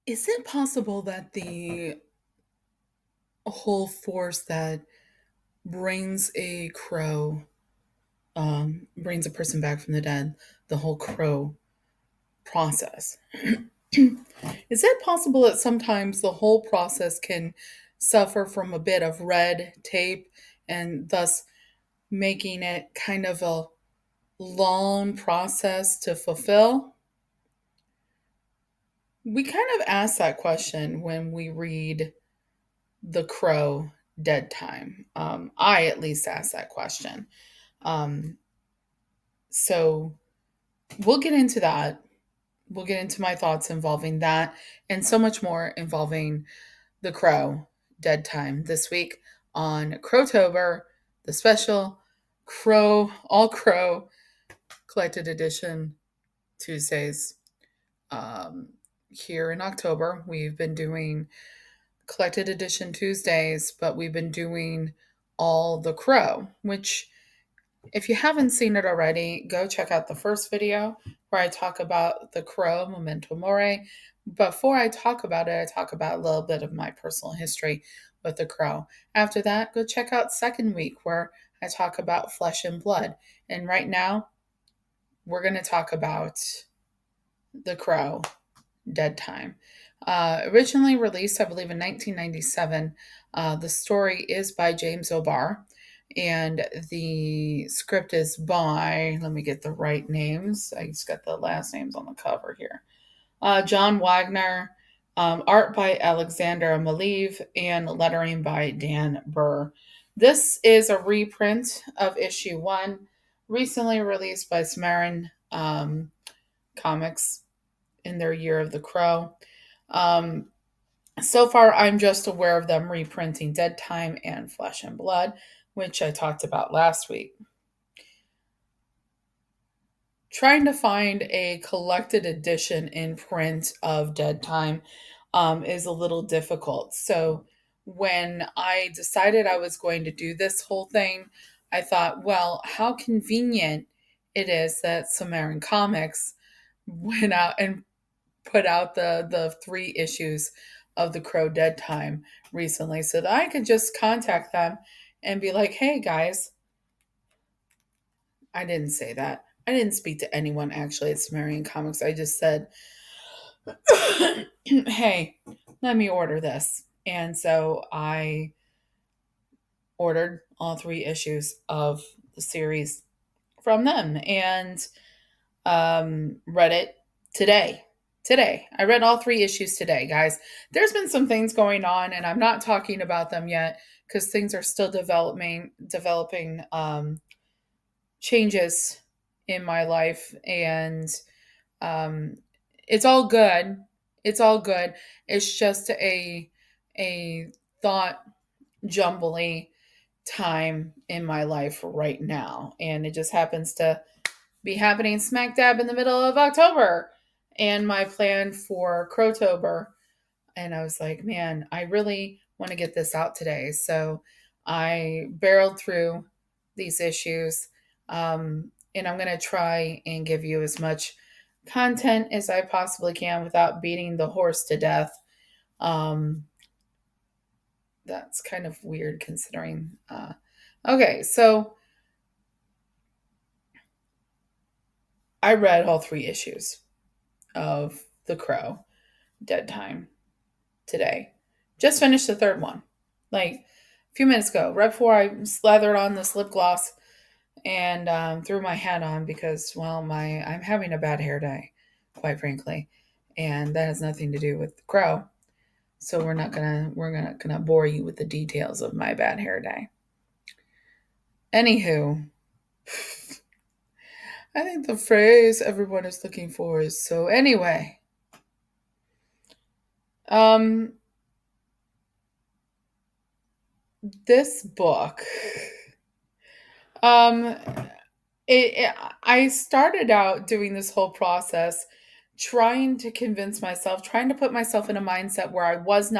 Is it possible that the whole force that brings a crow, brings a person back from the dead, the whole crow process, is it possible that sometimes the whole process can suffer from a bit of red tape and thus making it kind of a long process to fulfill? We kind of ask that question when we read The Crow Dead Time. I at least ask that question. Um, so we'll get into that. We'll get into my thoughts involving that and so much more involving The Crow Dead Time this week on Crowtober, the special All Crow Collected Edition Tuesdays. Um, Here in October, we've been doing collected edition Tuesdays, but we've been doing all the Crow, which, if you haven't seen it already, go check out the first video where I talk about the Crow Memento Mori. Before I talk about it, I talk about a little bit of my personal history with the Crow. After that, go check out second week where I talk about Flesh and Blood. And right now, we're going to talk about the Crow Dead Time. Originally released, I believe, in 1997, the story is by James O'Barr, and the script is by, let me get the right names. I just got the last names on the cover here. John Wagner, art by Alexander Maleev, and lettering by Dan Burr. This is a reprint of issue one, recently released by Samarin Comics in their Year of the Crow. Um, so far, I'm just aware of them reprinting Dead Time and Flesh and Blood, which I talked about last week. Trying to find a collected edition in print of Dead Time is a little difficult. So when I decided I was going to do this whole thing, I thought, well, how convenient it is that Samarin Comics went out and put out the three issues of the Crow Dead Time recently, so that I could just contact them and be like, "Hey guys," I didn't say that. I didn't speak to anyone actually at Sumerian Comics. I just said, "Hey, let me order this," and so I ordered all three issues of the series from them and read it today. Today. I read all three issues today, guys. There's been some things going on, and I'm not talking about them yet because things are still developing changes in my life, and um, it's all good. It's all good. It's just a thought jumbly time in my life right now, and it just happens to be happening smack dab in the middle of October and my plan for Crowtober. And I was like, man, I really want to get this out today. So I barreled through these issues. And I'm going to try and give you as much content as I possibly can without beating the horse to death. Um, that's kind of weird considering. Okay, so I read all three issues of The Crow Dead Time today. Just finished the third one, like a few minutes ago, right before I slathered on this lip gloss and threw my hat on because, well, I'm having a bad hair day, quite frankly, and that has nothing to do with the Crow. So we're not gonna bore you with the details of my bad hair day. Anywho, I think the phrase everyone is looking for is so. Anyway, um, this book, um, I started out doing this whole process trying to convince myself, trying to put myself in a mindset where I was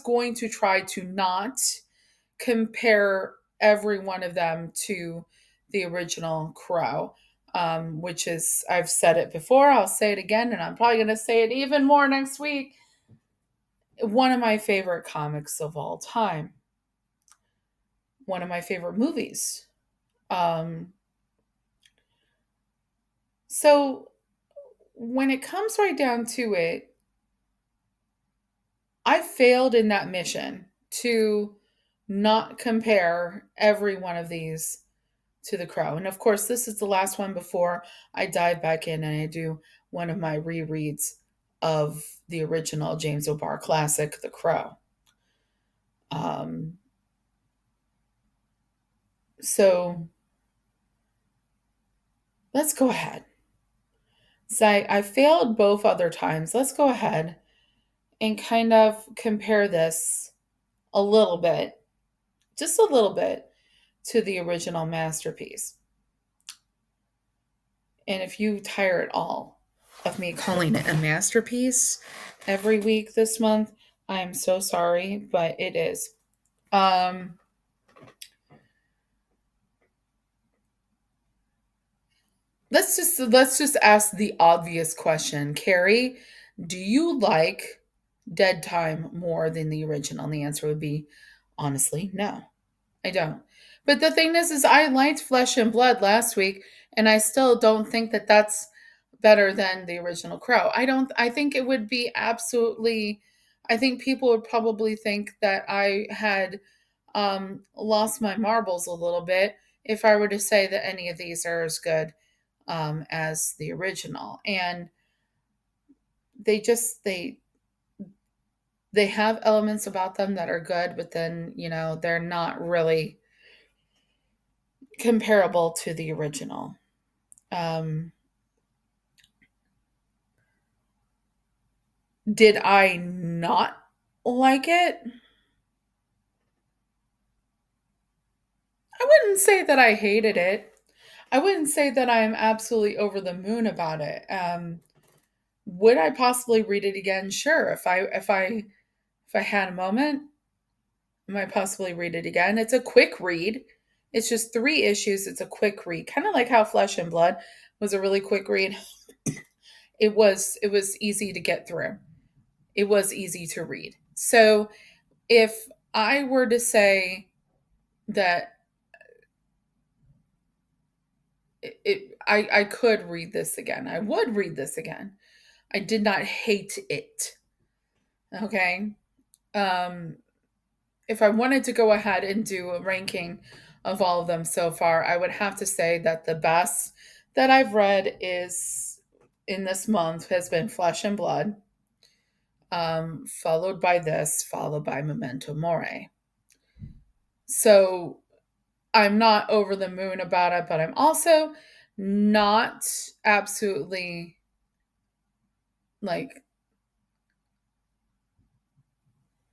going to try to not compare every one of them to the original Crow. which is, I've said it before, I'll say it again, and I'm probably going to say it even more next week. One of my favorite comics of all time, one of my favorite movies. Um, so when it comes right down to it, I failed in that mission to not compare every one of these to The Crow. And of course, this is the last one before I dive back in and I do one of my rereads of the original James O'Barr classic, The Crow. Um, so let's go ahead. So I failed both other times. Let's go ahead and kind of compare this a little bit, just a little bit, to the original masterpiece. And if you tire at all of me calling it a masterpiece every week this month, I'm so sorry, but it is. Um, let's just ask the obvious question, Carrie. Do you like Dead Time more than the original? And the answer would be honestly, no. I don't. But the thing is I liked Flesh and Blood last week, and I still don't think that that's better than the original Crow. I don't. I think it would be absolutely. I think people would probably think that I had lost my marbles a little bit if I were to say that any of these are as good as the original. And they have elements about them that are good, but then they're not really comparable to the original. Um, did I not like it? I wouldn't say that I hated it. I wouldn't say that I'm absolutely over the moon about it. Would I possibly read it again? Sure. If I had a moment, I might possibly read it again. It's a quick read. It's just 3 issues. It's a quick read, kind of like how Flesh and Blood was a really quick read. It was easy to get through. It was easy to read. So if I were to say that I could read this again, I would read this again. I did not hate it. Okay. Um, if I wanted to go ahead and do a ranking of all of them so far, I would have to say that the best that I've read is in this month has been Flesh and Blood, followed by this, followed by Memento Mori. So I'm not over the moon about it, but I'm also not absolutely like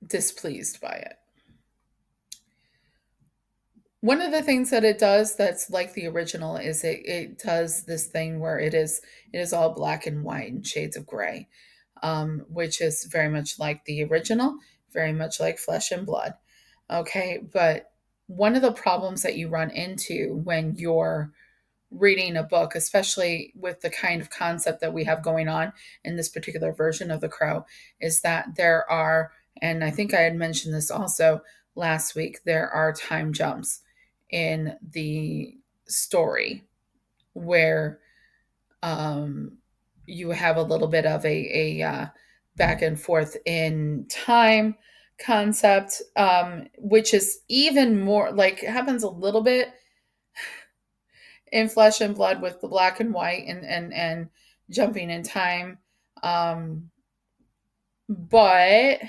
displeased by it. One of the things that it does that's like the original is it does this thing where it is all black and white and shades of gray, which is very much like the original, very much like Flesh and Blood. Okay, but one of the problems that you run into when you're reading a book, especially with the kind of concept that we have going on in this particular version of The Crow, is that there are, and I think I had mentioned this also last week, there are time jumps in the story where you have a little bit of a back and forth in time concept, which is even more like it happens a little bit in Flesh and Blood with the black and white and jumping in time. But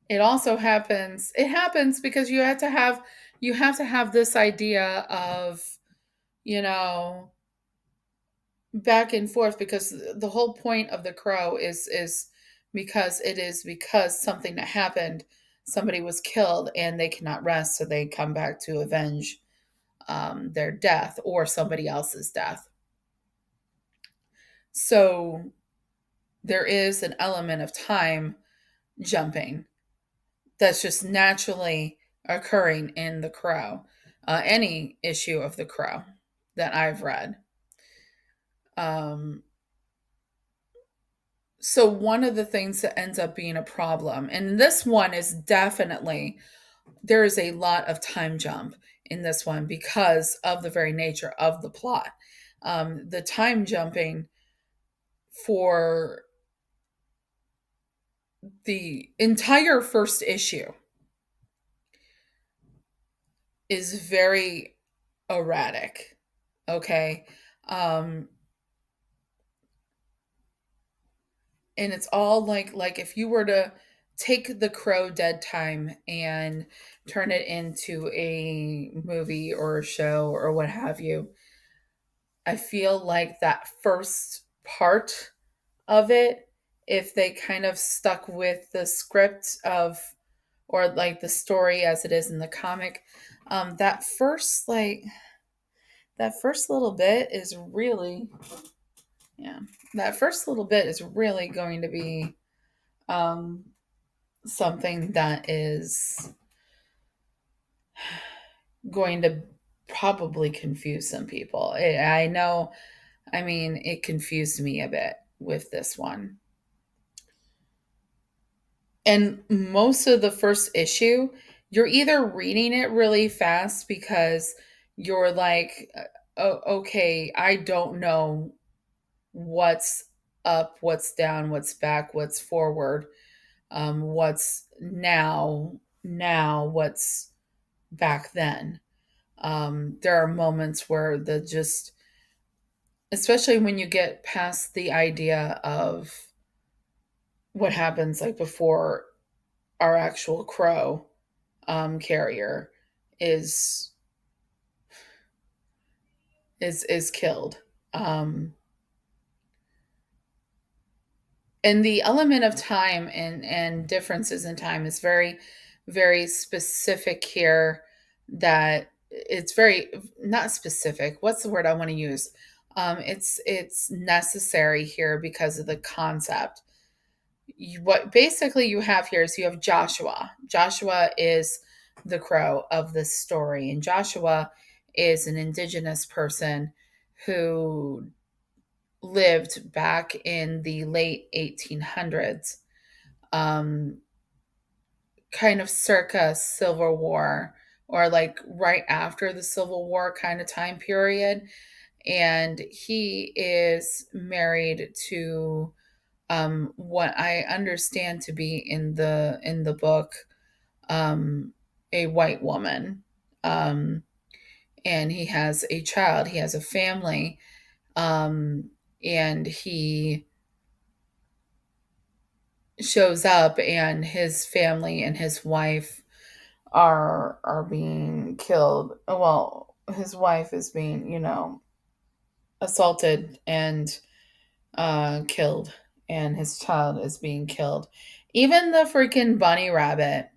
it also happens. It happens because you have to have this idea of you know back and forth because the whole point of The Crow is because something that happened, somebody was killed and they cannot rest, so they come back to avenge their death or somebody else's death. So there is an element of time jumping that's just naturally occurring in The Crow, any issue of The Crow. that I've read. Um, so one of the things that ends up being a problem, and this one is definitely, there is a lot of time jump in this one because of the very nature of the plot. The time jumping for the entire first issue is very erratic. Okay. Um, and it's all like if you were to take the Crow dead time and turn it into a movie or a show or what have you, I feel like that first part of it, if they kind of stuck with the script of, or like the story as it is in the comic, that first that first little bit is really, yeah, that first little bit is really going to be um something that is going to probably confuse some people. I know, I mean, it confused me a bit with this one. And most of the first issue, you're either reading it really fast because you're like, oh, okay, I don't know what's up, what's down, what's back, what's forward, what's now, what's back then. There are moments where the just, especially when you get past the idea of what happens like before our actual crow carrier is is killed. Um, and the element of time and differences in time is very very specific here, that it's very not specific, what's the word I want to use, it's necessary here because of the concept. What basically you have here is you have Joshua is the crow of this story, and Joshua is an indigenous person who lived back in the late 1800s, um, kind of circa Civil War, or like right after the Civil War kind of time period. And he is married to what I understand to be in the book, a white woman. Um, and he has a child, he has a family, um, and he shows up and his family and his wife are being killed. Well, his wife is being, assaulted and killed, and his child is being killed. Even the freaking bunny rabbit,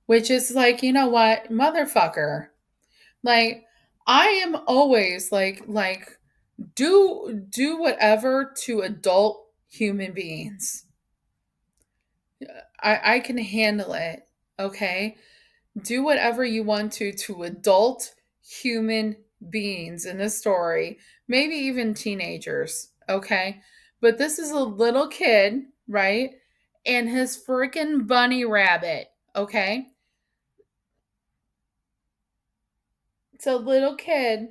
which is like, you know what, motherfucker. Like, I am always like do whatever to adult human beings. I can handle it. Okay? Do whatever you want to adult human beings in this story, maybe even teenagers, okay? But this is a little kid, right? And his freaking bunny rabbit, okay? It's a little kid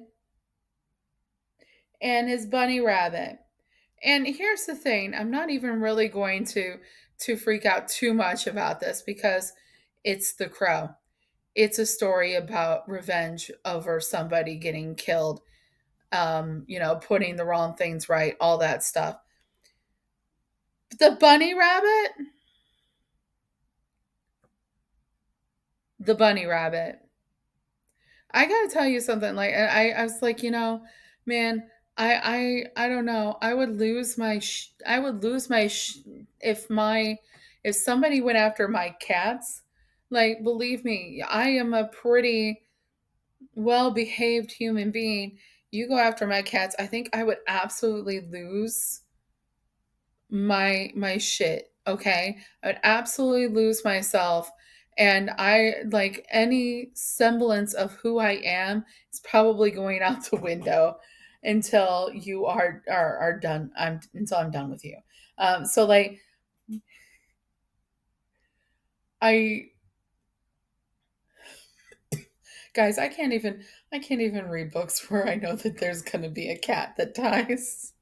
and his bunny rabbit. And here's the thing, I'm not even really going to freak out too much about this because it's The Crow. It's a story about revenge over somebody getting killed, putting the wrong things right, all that stuff. The bunny rabbit, the bunny rabbit. I gotta tell you something. Like I was like, man, I don't know. I would lose my, I would lose my, if my, if somebody went after my cats. Like, believe me, I am a pretty well behaved human being. You go after my cats, I think I would absolutely lose my shit. Okay, I would absolutely lose myself, And I like any semblance of who I am is probably going out the window until you are done. I'm done with you. So like I guys, I can't even read books where I know that there's gonna be a cat that dies.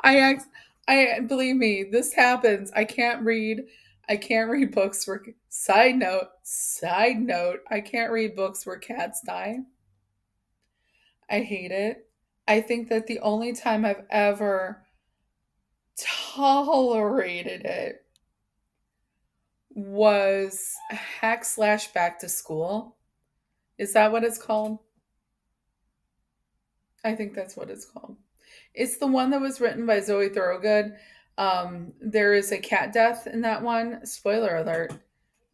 I act I believe me, this happens. I can't read books where side note, I can't read books where cats die. I hate it. I think that the only time I've ever tolerated it was hack slash back to school. Is that what it's called? I think that's what it's called. It's the one that was written by Zoe Thorogood. There is a cat death in that one. Spoiler alert.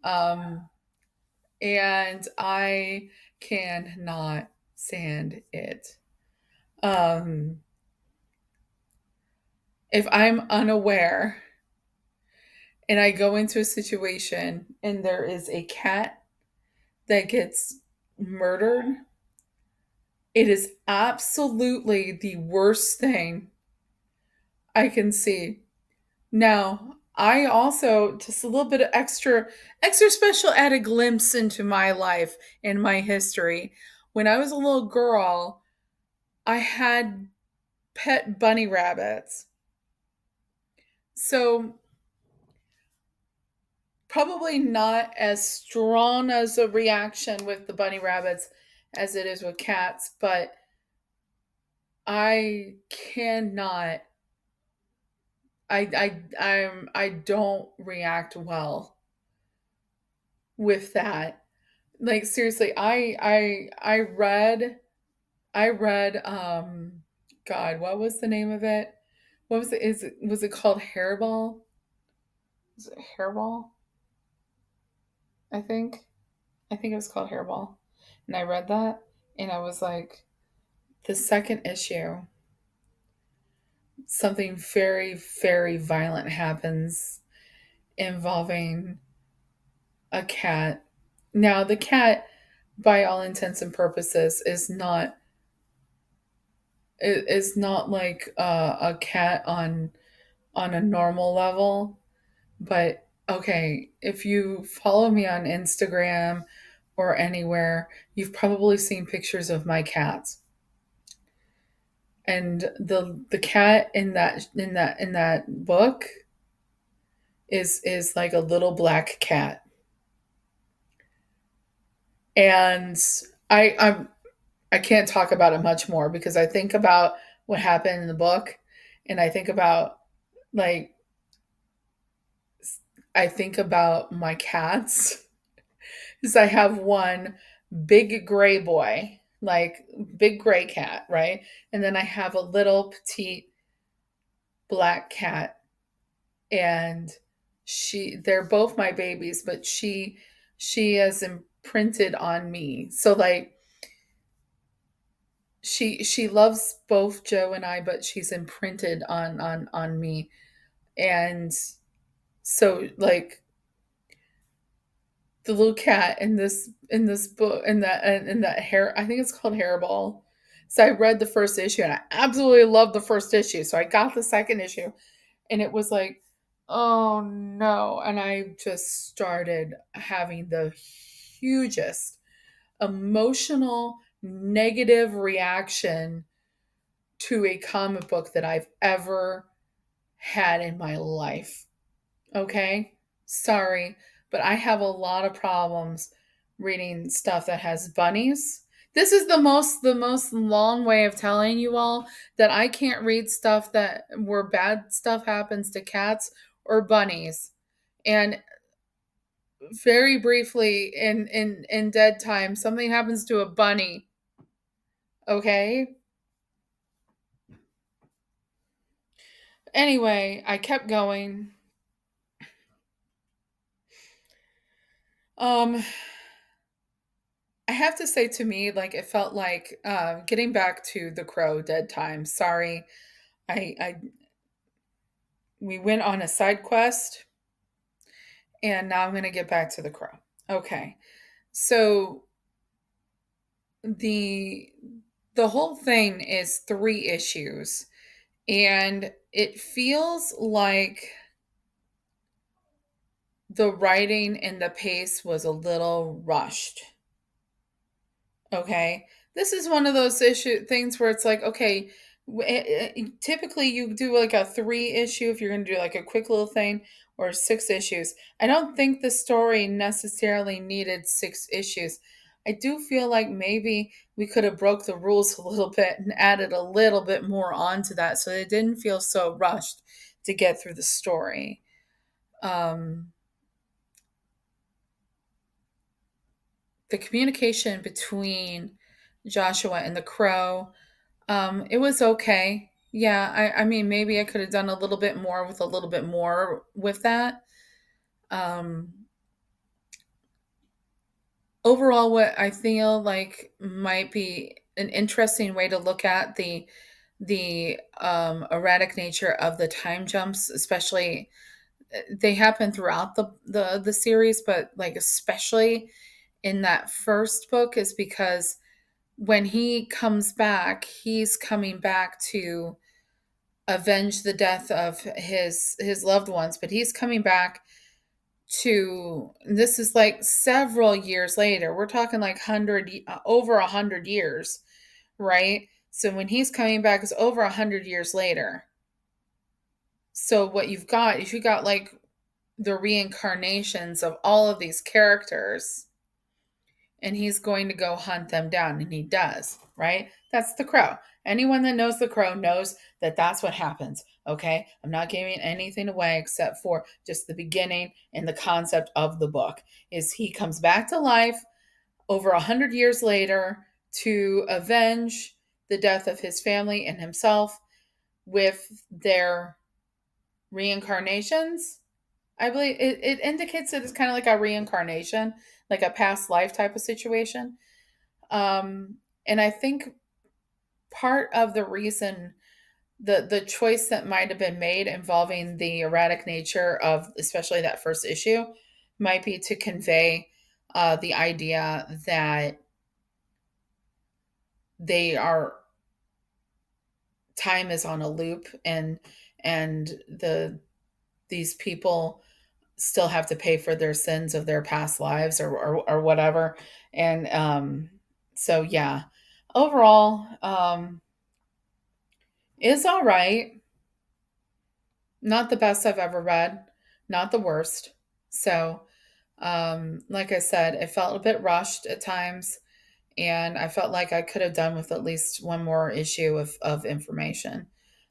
Um, and I cannot stand it. Um, if I'm unaware and I go into a situation and there is a cat that gets murdered, it is absolutely the worst thing I can see. Now, I also just a little bit of extra special added glimpse into my life and my history. When I was a little girl, I had pet bunny rabbits. So, probably not as strong as a reaction with the bunny rabbits as it is with cats, but I cannot I don't react well with that. Like seriously, I read God, what was the name of it? What was it? Was it called Hairball? Was it Hairball? I think. I think it was called Hairball. And I read that and I was like, the second issue, something very, very violent happens involving a cat. Now, the cat, by all intents and purposes, is not like a cat on a normal level. But okay, if you follow me on Instagram or anywhere, you've probably seen pictures of my cats. And the cat in that book is like a little black cat. And I'm I can't talk about it much more because I think about what happened in the book and like I think about my cats because I have one big gray boy, like big gray cat, right? And then I have a little petite black cat and they're both my babies, but she has imprinted on me. So like she loves both Joe and I, but she's imprinted on me. And so like the little cat in this book in that hair, I think it's called Hairball. So I read the first issue and I absolutely loved the first issue. So I got the second issue and it was like, oh no. And I just started having the hugest emotional negative reaction to a comic book that I've ever had in my life. Okay? Sorry, but I have a lot of problems reading stuff that has bunnies. This is the most long way of telling you all that I can't read stuff that where bad stuff happens to cats or bunnies. And very briefly in dead time something happens to a bunny. Okay? Anyway, I kept going. Um I have to say to me, like it felt like getting back to the Crow dead time. Sorry, I we went on a side quest, and now I'm gonna get back to the Crow. Okay. So the the whole thing is three issues, and it feels like the writing and the pace was a little rushed. Okay. This is one of those issue things where it's like, okay, typically you do like a three issue if you're going to do like a quick little thing, or six issues. I don't think the story necessarily needed six issues. I do feel like maybe we could have broke the rules a little bit and added a little bit more onto that so it didn't feel so rushed to get through the story. Um, the communication between Joshua and the crow, it was okay. Yeah, I mean, maybe I could have done a little bit more with a little bit more with that. Um, overall, what I feel like might be an interesting way to look at the erratic nature of the time jumps, especially they happen throughout the series, but like especially in that first book, is because when he comes back, he's coming back to avenge the death of his loved ones, but he's coming back to, this is like several years later. We're talking like 100 over 100 years, right? So when he's coming back is over 100 years later. So what you've got is you got like the reincarnations of all of these characters, and he's going to go hunt them down, and he does, right? That's the crow. Anyone that knows the crow knows that that's what happens. Okay, I'm not giving anything away except for just the beginning and the concept of the book is he comes back to life over 100 years later to avenge the death of his family and himself with their reincarnations. I believe it indicates that it's kind of like a reincarnation, like a past life type of situation. um, and I think part of the reason, the choice that might have been made involving the erratic nature of especially that first issue might be to convey the idea that they are, time is on a loop, and these people still have to pay for their sins of their past lives, or whatever. And so yeah, overall, is all right. Not the best I've ever read, not the worst. So like I said, it felt a bit rushed at times, and I felt like I could have done with at least one more issue of information,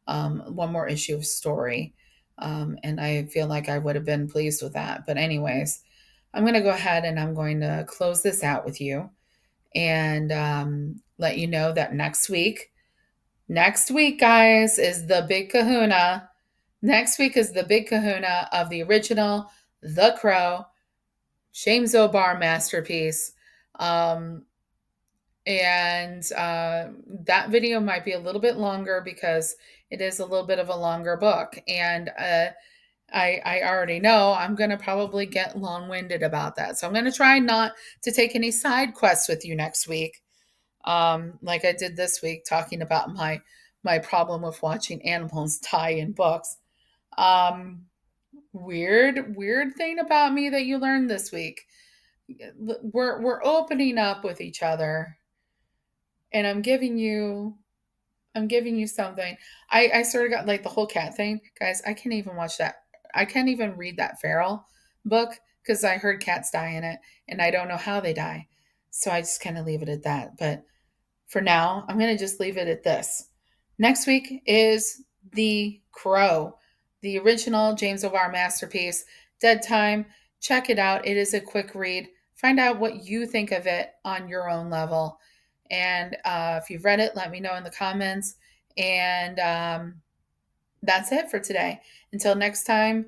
one more issue of story. And I feel like I would have been pleased with that. But anyways, I'm going to go ahead and I'm going to close this out with you, and let you know that next week, guys, is the big kahuna. Next week is the big kahuna of the original The Crow, James O'Barr masterpiece. Um, and that video might be a little bit longer because it is a little bit of a longer book. And I already know I'm going to probably get long winded about that. So I'm going to try not to take any side quests with you next week, like I did this week, talking about my problem with watching animals die in books. Um, weird thing about me that you learned this week. We're opening up with each other, and I'm giving you something. I sort of got like the whole cat thing, guys. I can't even watch that. I can't even read that feral book because I heard cats die in it, and I don't know how they die. So I just kind of leave it at that. But for now, I'm going to just leave it at this. Next week is The Crow, the original James O'Barr masterpiece, Dead Time. Check it out. It is a quick read. Find out what you think of it on your own level. And if you've read it, let me know in the comments. And that's it for today. Until next time,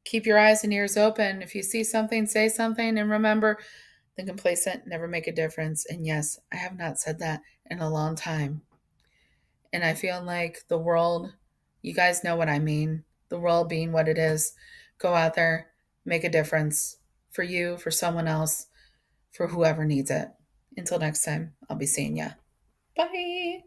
keep your eyes and ears open. If you see something, say something. And remember, the complacent never make a difference. And yes, I have not said that in a long time. And I feel like the world, you guys know what I mean. The world being what it is, go out there, make a difference. for you, for someone else, for whoever needs it. Until next time, I'll be seeing ya. Bye.